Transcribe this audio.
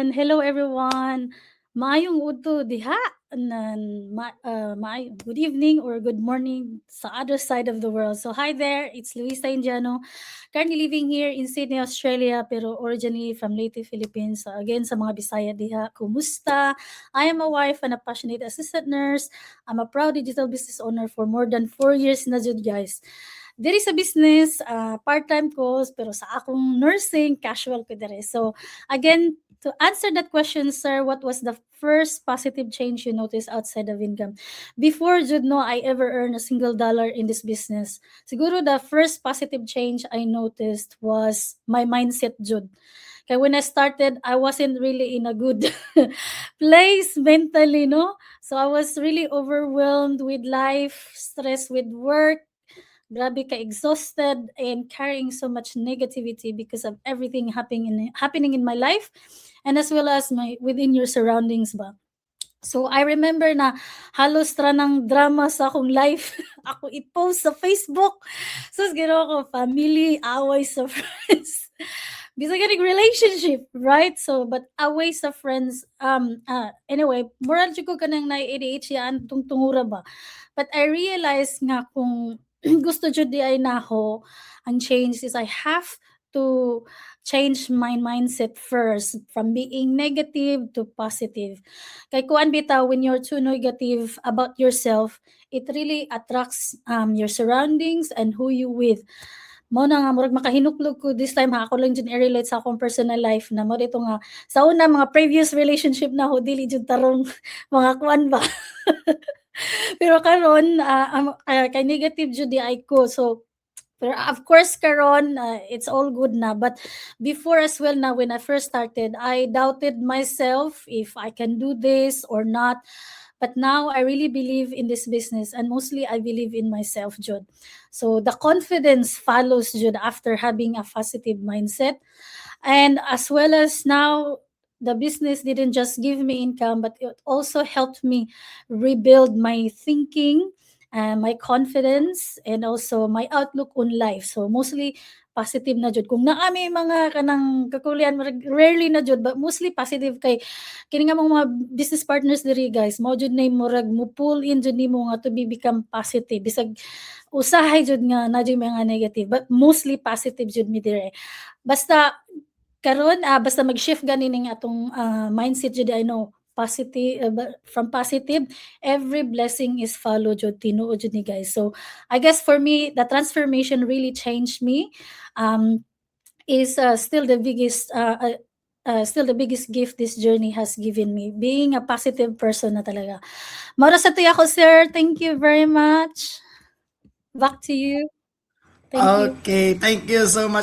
everyone. Hello everyone. Maayong udto diha good evening or good morning sa other side of the world. So hi there, it's Luisa Indiano. Currently living here in Sydney, Australia, pero originally from Leyte, Philippines. So again, sa mga Bisaya diha, kumusta? I am a wife and a passionate assistant nurse. I'm a proud digital business owner for more than 4 years na jud, guys. There is a business, part-time ko, pero sa akong nursing, casual ko dere. So, again, to answer that question, sir, what was the first positive change you noticed outside of income? Before, Jud, no, I ever earned a single dollar in this business. Siguro the first positive change I noticed was my mindset, Jud. Kaya when I started, I wasn't really in a good place mentally, no? So I was really overwhelmed with life, stressed with work, grabe ka exhausted and carrying so much negativity because of everything happening in my life and as well as my within your surroundings ba. So I remember na halos ranang drama sa akong life ako i-post sa Facebook. So ginawa ko family, away sa friends. Bisa getting relationship, right? So but away sa friends anyway, moral jud ko kanang na ADHD yan tungtungura ba. But I realized nga kung gusto jud di ay nako ang change is I have to change my mindset first from being negative to positive. Kay kuan bitaw when you're too negative about yourself, it really attracts your surroundings and who you with. Mao na nga murag makahinuklog ko this time ha, ako lang jud i-relate sa akong personal life na mo dito nga sa una mga previous relationship na ako dili jud tarong mga kuan ba. Pero karon kay negative jud di ay ko. So pero of course karon it's all good na, but before as well na when I first started I doubted myself if I can do this or not. But now I really believe in this business and mostly I believe in myself, Jud. So the confidence follows, Jud, after having a positive mindset. And as well as now, the business didn't just give me income, but it also helped me rebuild my thinking and my confidence and also my outlook on life. So mostly positive na jud. Kung naa may mga kanang kakulian rarely na jud, but mostly positive kay kini nga mga business partners diri guys, mao jud na murag mo pull in jud nimo nga to become positive. Bisag usahay jud nga na jud mga negative, but mostly positive jud mi dire. Basta karon basta mag-shift ganin atong mindset jud I know positive from positive every blessing is follow jud tinuod jud ni guys. So I guess for me the transformation really changed me is still the biggest gift this journey has given me, being a positive person na talaga. Maura sa tuya ko, sir. Thank you very much. Back to you. Thank you. Okay, thank you so much.